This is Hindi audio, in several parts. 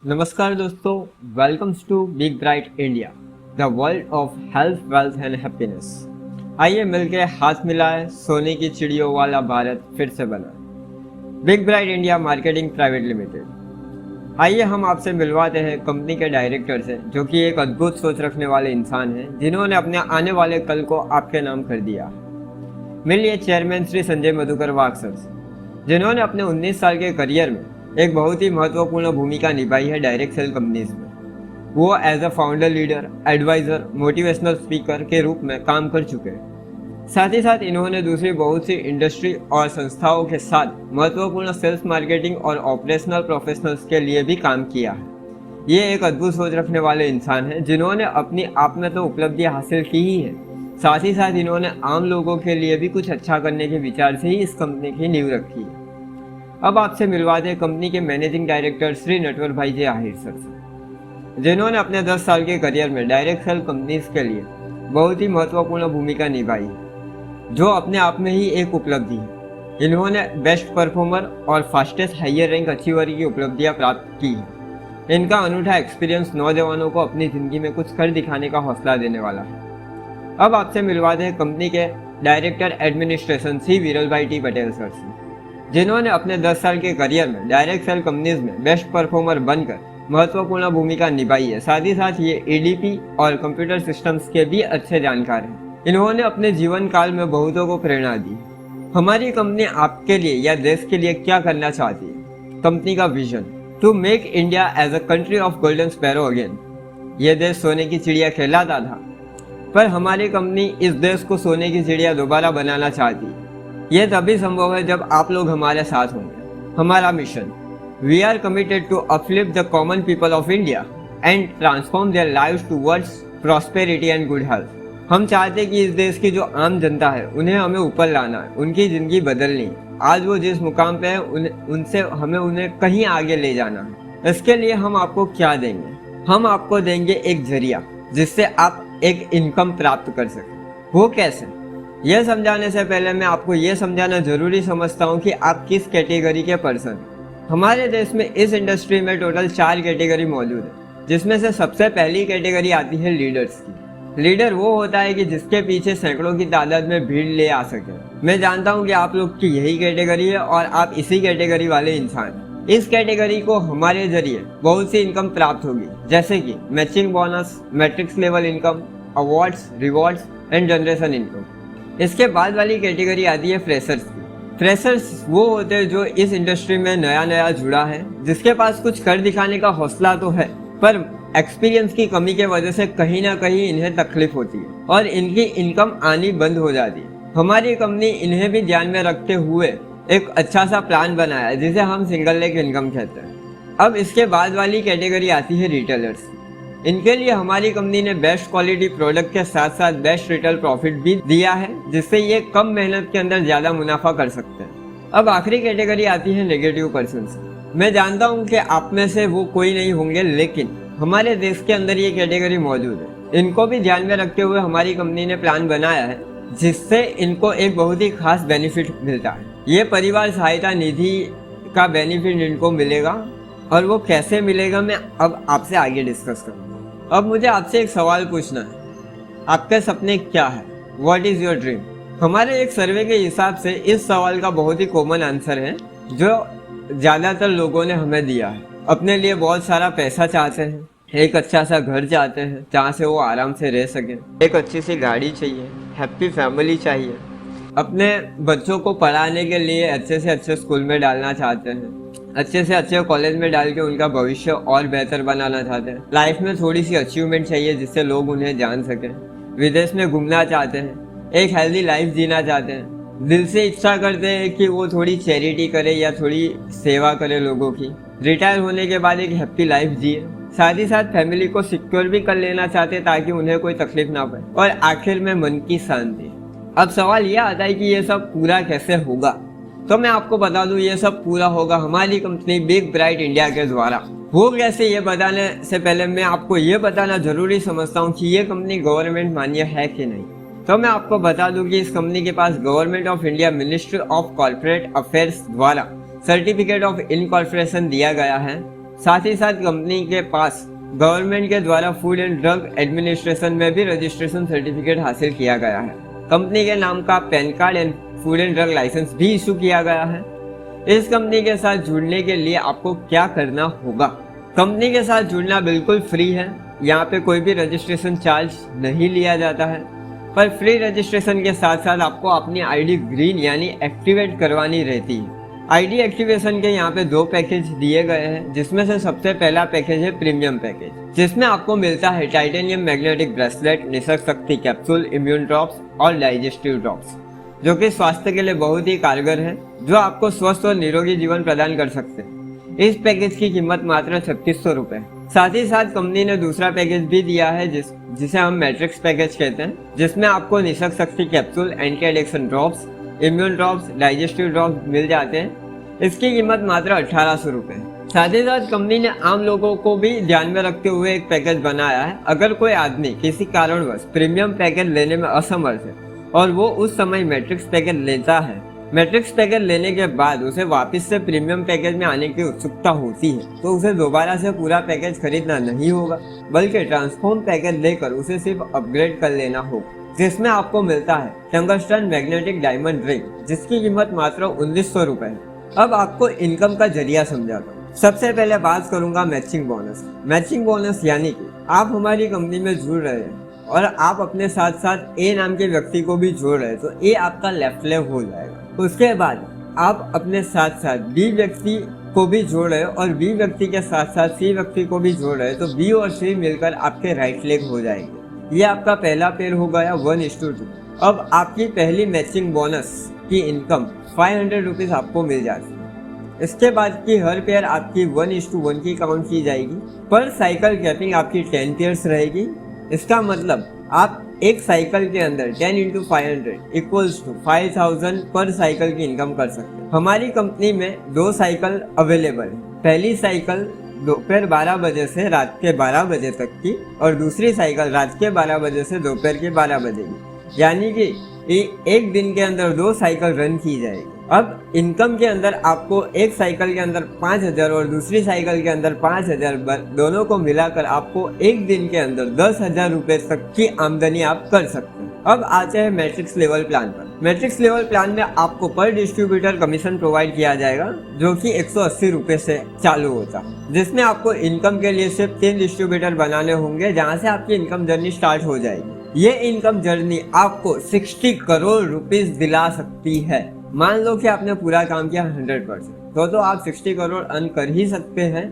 नमस्कार दोस्तों, welcomes to big bright India, the world of health, wealth and happiness. आइए मिलकर हाथ मिलाएं, सोने की चिड़ियों वाला भारत फिर से बना। Big bright India marketing private limited. आइए हम आपसे मिलवाते हैं कंपनी के डायरेक्टर से, जो कि एक अद्भुत सोच रखने वाले इंसान हैं, जिन्होंने अपने आने वाले कल को आपके नाम कर दिया। मिलिए चेयरमैन श्री संजय मधुकर वाघ सर से, जिन्होंने अपने 19 साल के करियर में एक बहुत ही महत्वपूर्ण भूमिका निभाई है डायरेक्ट सेल कंपनीज में। वो as a founder, leader, advisor, motivational speaker के रूप में काम कर चुके हैं। साथ ही साथ इन्होंने दूसरी बहुत सी इंडस्ट्री और संस्थाओं के साथ महत्वपूर्ण सेल्स, मार्केटिंग और ऑपरेशनल प्रोफेशनल्स के लिए भी काम किया है। ये एक अद्भुत सोच रखने वाले इंसान हैं, जिन्होंने अपनी आप में तो उपलब्धियां हासिल की ही है, साथ ही साथ इन्होंने आम लोगों के लिए भी कुछ अच्छा करने के विचार से ही इस कंपनी की नींव रखी है। अब आपसे मिलवाते हैं कंपनी के मैनेजिंग डायरेक्टर श्री नटवर भाई जी आहिर सर से, जिन्होंने अपने 10 साल के करियर में डायरेक्ट सेल कंपनीज के लिए बहुत ही महत्वपूर्ण भूमिका निभाई है, जो अपने आप में ही एक उपलब्धि है। इन्होंने बेस्ट परफॉर्मर और फास्टेस्ट हायर रैंक अचीवर की उपलब्धियां प्राप्त की है। इनका अनूठा एक्सपीरियंस नौजवानों को अपनी जिंदगी में कुछ कर दिखाने का हौसला देने वाला है। अब आपसे मिलवाते हैं कंपनी के डायरेक्टर एडमिनिस्ट्रेशन श्री विरल भाई टी पटेल सर से, जिन्होंने अपने 10 साल के करियर में डायरेक्ट सेल कंपनीज में बेस्ट परफॉर्मर बनकर महत्वपूर्ण भूमिका निभाई है। साथ ही साथ ये एडीपी और कंप्यूटर सिस्टम्स के भी अच्छे जानकार हैं। इन्होंने अपने जीवन काल में बहुतों को प्रेरणा दी। हमारी कंपनी आपके लिए या देश के लिए क्या करना चाहती है? कंपनी का vision, to make India as a country of golden sparrow again. ये देश सोने की चिड़िया कहलाता था, पर हमारी कंपनी इस देश को सोने की चिड़िया दोबारा बनाना चाहती है। यह तभी संभव है जब आप लोग हमारे साथ होंगे। हमारा mission, we are committed to uplift the common people of India and transform their lives towards prosperity and good health. हम चाहते हैं कि इस देश की जो आम जनता है, उन्हें हमें ऊपर लाना है, उनकी जिंदगी बदलनी है। आज वो जिस मुकाम पे है, उनसे हमें उन्हें कहीं आगे ले जाना है। इसके लिए हम आपको क्या देंगे? हम आपको देंगे एक जरिया जिससे आप एक इनकम प्राप्त कर सकें। वो कैसे? यह समझाने से पहले मैं आपको यह समझाना जरूरी समझता हूँ कि आप किस कैटेगरी के पर्सन हैं। हमारे देश में इस इंडस्ट्री में टोटल 4 कैटेगरी मौजूद है, जिसमें से सबसे पहली कैटेगरी आती है लीडर्स की। लीडर वो होता है कि जिसके पीछे सैकड़ों की तादाद में भीड़ ले आ सके। मैं जानता हूँ कि आप लोग की यही कैटेगरी है और आप इसी कैटेगरी वाले इंसान हैं। इस कैटेगरी को हमारे जरिए बहुत सी इनकम प्राप्त होगी, जैसे कि matching bonus, matrix level income, awards, rewards and generation income. इसके बाद वाली कैटेगरी आती है फ्रेशर्स की। फ्रेशर्स वो होते हैं जो इस इंडस्ट्री में नया जुड़ा है, जिसके पास कुछ कर दिखाने का हौसला तो है, पर एक्सपीरियंस की कमी के वजह से कहीं ना कहीं इन्हें तकलीफ होती है और इनकी इनकम आनी बंद हो जाती है। हमारी कंपनी इन्हें भी ध्यान में रखते हुए एक अच्छा सा प्लान बनाया है, जिसे हम सिंगल लेग इनकम कहते हैं। अब इसके बाद वाली कैटेगरी आती है रिटेलर्स। इनके लिए हमारी कंपनी ने बेस्ट क्वालिटी प्रोडक्ट के साथ साथ बेस्ट रिटेल प्रॉफिट भी दिया है, जिससे ये कम मेहनत के अंदर ज्यादा मुनाफा कर सकते हैं। अब आखिरी कैटेगरी आती है नेगेटिव पर्सन्स। मैं जानता हूँ कि आप में से वो कोई नहीं होंगे, लेकिन हमारे देश के अंदर ये कैटेगरी मौजूद है। इनको भी ध्यान में रखते हुए हमारी कंपनी ने प्लान बनाया है, जिससे इनको एक बहुत ही खास बेनिफिट मिलता है। ये परिवार सहायता निधि का बेनिफिट इनको मिलेगा, और वो कैसे मिलेगा मैं अब आपसे आगे डिस्कस करूँगा। अब मुझे आपसे एक सवाल पूछना है, आपके सपने क्या है? What is your dream? हमारे एक सर्वे के हिसाब से इस सवाल का बहुत ही कॉमन आंसर है, जो ज्यादातर लोगों ने हमें दिया है। अपने लिए बहुत सारा पैसा चाहते हैं, एक अच्छा सा घर चाहते हैं जहाँ से वो आराम से रह सके, एक अच्छी सी गाड़ी चाहिए, हैप्पी फैमिली चाहिए, अपने बच्चों को पढ़ाने के लिए अच्छे से अच्छे स्कूल में डालना चाहते हैं, अच्छे से अच्छे कॉलेज में डाल के उनका भविष्य और बेहतर बनाना चाहते हैं। लाइफ में थोड़ी सी अचीवमेंट चाहिए जिससे लोग उन्हें जान सकें। विदेश में घूमना चाहते हैं, एक हेल्दी लाइफ जीना चाहते हैं, दिल से इच्छा करते हैं कि वो थोड़ी चैरिटी करे या थोड़ी सेवा करे लोगों की। रिटायर होने के बाद एक हैप्पी लाइफ जिए, साथ ही साथ फैमिली को सिक्योर भी कर लेना चाहते हैं ताकि उन्हें कोई तकलीफ ना पड़े, और आखिर में मन की शांति। अब सवाल यह आता है कि ये सब पूरा कैसे होगा? तो मैं आपको बता दूं, ये सब पूरा होगा हमारी कंपनी बिग ब्राइट इंडिया के द्वारा। वो कैसे, ये बताने से पहले मैं आपको ये बताना जरूरी समझता हूँ कि ये कंपनी गवर्नमेंट मान्य है कि नहीं। तो मैं आपको बता दूं कि इस कंपनी के पास government of India ministry of corporate affairs द्वारा सर्टिफिकेट ऑफ इनकॉर्पोरेशन दिया गया है। साथ ही साथ कंपनी के पास गवर्नमेंट के द्वारा फूड एंड ड्रग एडमिनिस्ट्रेशन में भी रजिस्ट्रेशन सर्टिफिकेट हासिल किया गया है। कंपनी के नाम का PAN card and food and drug licence भी इशू किया गया है। इस कंपनी के साथ जुड़ने के लिए आपको क्या करना होगा? कंपनी के साथ जुड़ना बिल्कुल फ्री है। यहाँ पे कोई भी रजिस्ट्रेशन चार्ज नहीं लिया जाता है, पर फ्री रजिस्ट्रेशन के साथ साथ आपको अपनी आईडी ग्रीन यानी एक्टिवेट करवानी रहती है। आईडी एक्टिवेशन के यहाँ पे 2 पैकेज दिए गए हैं, जिसमें से सबसे पहला पैकेज है प्रीमियम पैकेज, जिसमें आपको मिलता है titanium magnetic bracelet, Nisarga Shakti capsule, immune drops और डाइजेस्टिव ड्रॉप्स, जो कि स्वास्थ्य के लिए बहुत ही कारगर है, जो आपको स्वस्थ और निरोगी जीवन प्रदान कर सकते हैं। इस पैकेज की कीमत मात्र 3600 रुपए। साथ ही साथ कंपनी ने दूसरा पैकेज भी दिया है जिसे हम मैट्रिक्स पैकेज कहते हैं, जिसमें आपको Nisarg Shakti capsule, anti addiction drops, immune drops, digestive drops मिल जाते हैं। इसकी कीमत मात्र 1800 रुपए। साथ ही साथ कंपनी ने आम लोगों को भी ध्यान में रखते हुए एक पैकेज बनाया है। अगर कोई आदमी किसी कारणवश प्रीमियम पैकेज लेने में असमर्थ है और वो उस समय मैट्रिक्स पैकेज लेता है, मैट्रिक्स पैकेज लेने के बाद उसे वापस से प्रीमियम पैकेज में आने की उत्सुकता होती है, तो उसे दोबारा से पूरा पैकेज खरीदना नहीं होगा, बल्कि ट्रांसफॉर्म पैकेज लेकर उसे सिर्फ अपग्रेड कर लेना होगा, जिसमें आपको मिलता है टंगस्टन मैग्नेटिक डायमंड रिंग, जिसकी कीमत मात्र 1900 रुपए है। अब आपको इनकम का जरिया समझाता हूँ। सबसे पहले बात करूंगा मैचिंग बोनस। मैचिंग बोनस यानी कि आप हमारी कंपनी में जुड़ रहे हैं और आप अपने साथ साथ ए नाम के व्यक्ति को भी जोड़ रहे हैं, तो ए आपका लेफ्ट लेग हो जाएगा। उसके बाद आप अपने साथ साथ बी व्यक्ति को भी जोड़ रहे हो और बी व्यक्ति के साथ साथ सी व्यक्ति को भी जोड़ रहे हो, तो बी और सी मिलकर आपके राइट लेग हो जाएंगे। ये आपका पहला पेयर हो गया 1:2। अब आपकी पहली मैचिंग बोनस की इनकम 500 रुपीज आपको मिल जाती है। इसके बाद की हर पेयर आपकी 1:1 की काउंट की जाएगी। पर साइकिल कैपिंग आपकी 10 पेयर्स रहेगी। इसका मतलब आप एक साइकिल के अंदर 10 × 500 = 5000 पर साइकिल की इनकम कर सकते हैं। हमारी कंपनी में 2 साइकिल अवेलेबल है। पहली साइकिल दोपहर 12 बजे से रात के 12 बजे तक की और दूसरी साइकिल रात के 12 बजे से दोपहर के 12 बजे की, यानी कि एक दिन के अंदर 2 साइकिल रन की जाएगी। अब इनकम के अंदर आपको एक साइकिल के अंदर 5000 और दूसरी साइकिल के अंदर 5000, दोनों को मिलाकर आपको एक दिन के अंदर 10,000 रुपए तक की आमदनी आप कर सकते हैं। अब आते हैं मैट्रिक्स लेवल प्लान पर। मैट्रिक्स लेवल प्लान में आपको पर डिस्ट्रीब्यूटर कमीशन प्रोवाइड किया जाएगा, जो कि 180 रुपए से चालू होता है, जिसमें आपको इनकम के लिए सिर्फ 3 डिस्ट्रीब्यूटर बनाने होंगे, जहाँ से आपकी इनकम जर्नी स्टार्ट हो जाएगी। ये इनकम जर्नी आपको 60 करोड़ रुपीज दिला सकती है। मान लो कि आपने पूरा काम किया 100%, तो आप 60 करोड़ अर्न कर ही सकते हैं।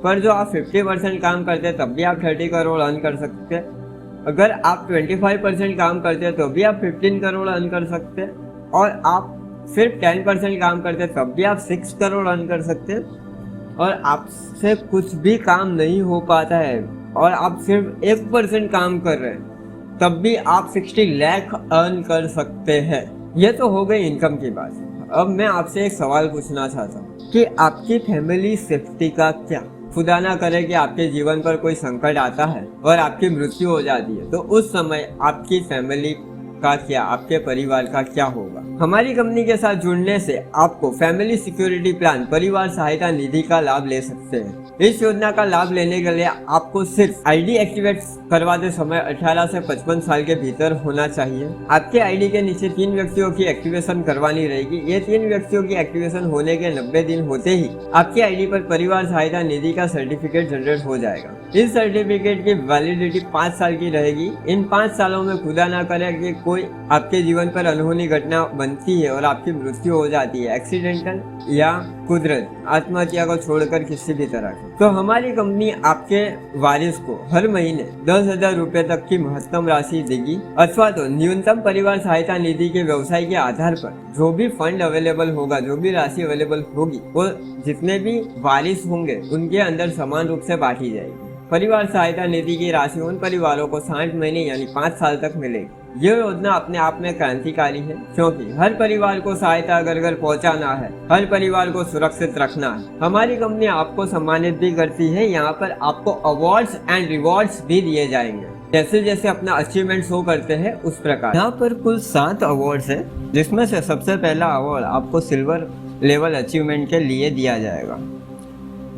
पर जो आप 50% काम करते हैं तब भी आप 30 करोड़ अर्न कर सकते हैं। अगर आप 25% काम करते हैं तो भी आप 15 करोड़ अर्न कर सकते हैं, और आप सिर्फ 10% काम करते हैं तब भी आप 6 करोड़ अर्न कर सकते हैं। और आपसे कुछ भी काम नहीं हो पाता है और आप सिर्फ 1% काम कर रहे हैं तब भी आप 60 लाख अर्न कर सकते हैं। ये तो हो गई इनकम की बात। अब मैं आपसे एक सवाल पूछना चाहता हूँ कि आपकी फैमिली सेफ्टी का क्या? खुदा ना करे कि आपके जीवन पर कोई संकट आता है और आपकी मृत्यु हो जाती है, तो उस समय आपकी फैमिली का क्या, आपके परिवार का क्या होगा? हमारी कंपनी के साथ जुड़ने से आपको फैमिली सिक्योरिटी प्लान परिवार सहायता निधि का लाभ ले सकते हैं। इस योजना का लाभ लेने के लिए आपको सिर्फ आईडी एक्टिवेट करवाते समय 18 से 55 साल के भीतर होना चाहिए। आपके आईडी के नीचे 3 व्यक्तियों की एक्टिवेशन करवानी रहेगी। ये 3 व्यक्तियों की एक्टिवेशन होने के 90 दिन होते ही आपकी आईडी पर परिवार सहायता निधि का सर्टिफिकेट जनरेट हो जाएगा। इस सर्टिफिकेट की वैलिडिटी 5 साल की रहेगी। इन 5 सालों में खुदा ना करे कि कोई आपके जीवन पर अनहोनी घटना बनती है और आपकी मृत्यु हो जाती है, एक्सीडेंटल या कुदरत, आत्महत्या को छोड़कर किसी भी तरह की, तो हमारी कंपनी आपके वारिस को हर महीने 10,000 रुपए तक की महत्तम राशि देगी, अथवा तो न्यूनतम परिवार सहायता निधि के व्यवसाय के आधार पर जो भी फंड अवेलेबल होगा, जो भी राशि अवेलेबल होगी, वो जितने भी वारिस होंगे उनके अंदर समान रूप से बांटी जाएगी। परिवार सहायता निधि की राशि उन परिवारों को 60 महीने यानी 5 साल तक मिलेगी। ये योजना अपने आप में क्रांतिकारी है, क्योंकि हर परिवार को सहायता घर पहुंचाना है, हर परिवार को सुरक्षित रखना है। हमारी कंपनी आपको सम्मानित भी करती है। यहाँ पर आपको अवार्ड्स एंड रिवॉर्ड्स भी दिए जाएंगे, जैसे जैसे अपना अचीवमेंट शो करते हैं उस प्रकार। यहाँ पर कुल 7 अवार्ड्स है, जिसमें से सबसे पहला अवार्ड आपको सिल्वर लेवल अचीवमेंट के लिए दिया जाएगा।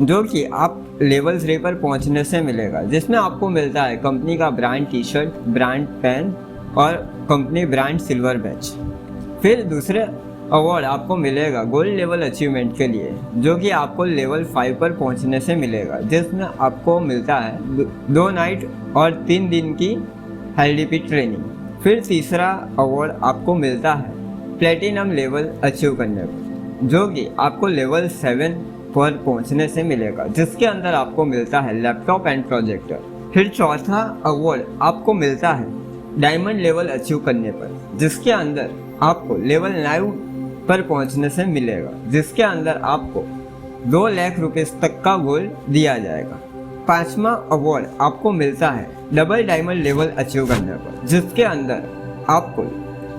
जो कि आप लेवल 3 पर पहुंचने से मिलेगा, जिसमें आपको मिलता है कंपनी का brand T shirt, brand pen और कंपनी ब्रांड सिल्वर बैच। फिर दूसरे अवार्ड आपको मिलेगा गोल्ड लेवल अचीवमेंट के लिए, जो कि आपको लेवल 5 पर पहुंचने से मिलेगा, जिसमें आपको मिलता है 2 नाइट और 3 दिन की एलडीपी ट्रेनिंग। फिर तीसरा अवार्ड आपको मिलता है प्लेटिनम लेवल अचीव करने पर, जो कि आपको लेवल 7 पर पहुंचने से मिलेगा, जिसके अंदर आपको मिलता है लैपटॉप एंड प्रोजेक्टर। फिर चौथा अवार्ड आपको मिलता है डायमंड लेवल अचीव करने पर, जिसके अंदर आपको लेवल 9 पर पहुंचने से मिलेगा, जिसके अंदर आपको 2 लाख रुपए तक का गोल्ड दिया जाएगा। पांचवा अवार्ड आपको मिलता है डबल डायमंड लेवल अचीव करने पर, जिसके अंदर आपको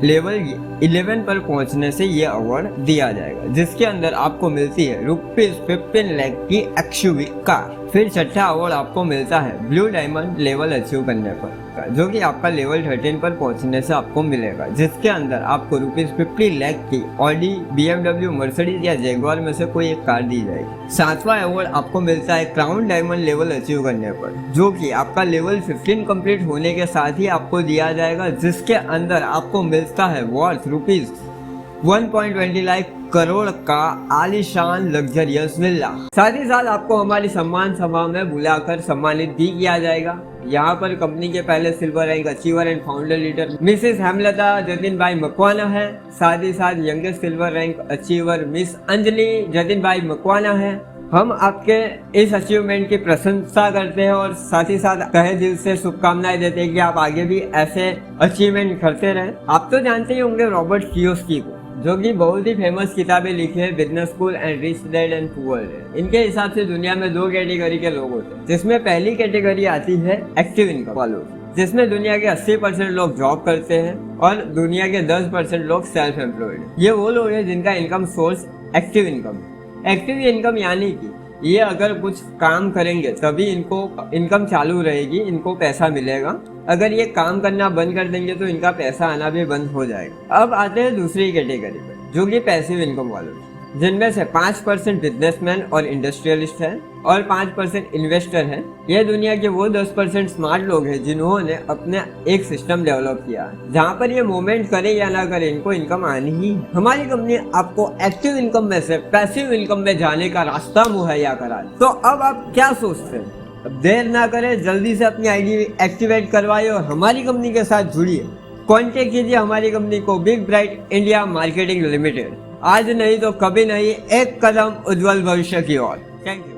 लेवल 11 पर पहुंचने से ये अवार्ड दिया जाएगा, जिसके अंदर आपको मिलती है ₹15 लाख की एक्सयूवी कार। फिर छठा अवार्ड आपको मिलता है ब्लू डायमंड लेवल अचीव करने पर, जो कि आपका लेवल 13 पर पहुंचने से आपको मिलेगा, जिसके अंदर आपको ₹50 लाख की ऑडी, BMW, मर्सिडीज या जैगुआर में से कोई एक कार दी जाएगी। सातवां अवार्ड आपको मिलता है क्राउन डायमंड लेवल अचीव करने पर, जो कि आपका लेवल 15 कंप्लीट होने के साथ ही आपको दिया जाएगा, जिसके अंदर आपको मिलता है वर्थ ₹1.20 लाख करोड़ का आलीशान लग्जरियस विला। साथ ही साथ आपको हमारी सम्मान सभा में बुलाकर सम्मानित भी किया जाएगा। यहाँ पर कंपनी के पहले silver rank achiever and founder leader Mrs Hemlata Jatin भाई मकवाना है। साथ ही साथ youngest silver rank achiever miss Anjali Jatin भाई मकवाना है। हम आपके इस अचीवमेंट की प्रशंसा करते हैं और साथ ही साथ तहे दिल से शुभकामनाएं देते हैं कि आप आगे भी ऐसे अचीवमेंट करते रहें। आप तो जानते ही होंगे रॉबर्ट कियोस्की को, जो कि बहुत ही फेमस किताबें लिखी है, business school and rich dad and poor dad. इनके हिसाब से दुनिया में 2 कैटेगरी के लोग होते हैं, जिसमें पहली कैटेगरी आती है एक्टिव इनकम वालों, जिसमें दुनिया के 80% लोग जॉब करते हैं और दुनिया के 10% लोग सेल्फ एम्प्लॉयड। ये वो लोग हैं जिनका इनकम सोर्स एक्टिव इनकम है। एक्टिव इनकम यानी कि ये अगर कुछ काम करेंगे तभी इनको इनकम चालू रहेगी, इनको पैसा मिलेगा। अगर ये काम करना बंद कर देंगे तो इनका पैसा आना भी बंद हो जाएगा। अब आते हैं दूसरी कैटेगरी पे, जो कि पैसिव इनकम वालों, जिनमें से 5% बिजनेसमैन और इंडस्ट्रियलिस्ट हैं और 5% इन्वेस्टर हैं। ये दुनिया के वो 10% स्मार्ट लोग हैं जिन्होंने अपने एक सिस्टम डेवलप किया है, जहाँ पर ये मूवमेंट करे या ना करे इनको इनकम आनी ही है। हमारी कंपनी आपको एक्टिव इनकम में से पैसिव इनकम में जाने का रास्ता मुहैया करा। तो अब आप क्या सोचते हैं? अब देर ना करें, जल्दी से अपनी आईडी एक्टिवेट करवाइए और हमारी कंपनी के साथ जुड़िए। कॉन्टेक्ट कीजिए हमारी कंपनी को, big bright India marketing limited. आज नहीं तो कभी नहीं, एक कदम उज्जवल भविष्य की ओर। Thank you.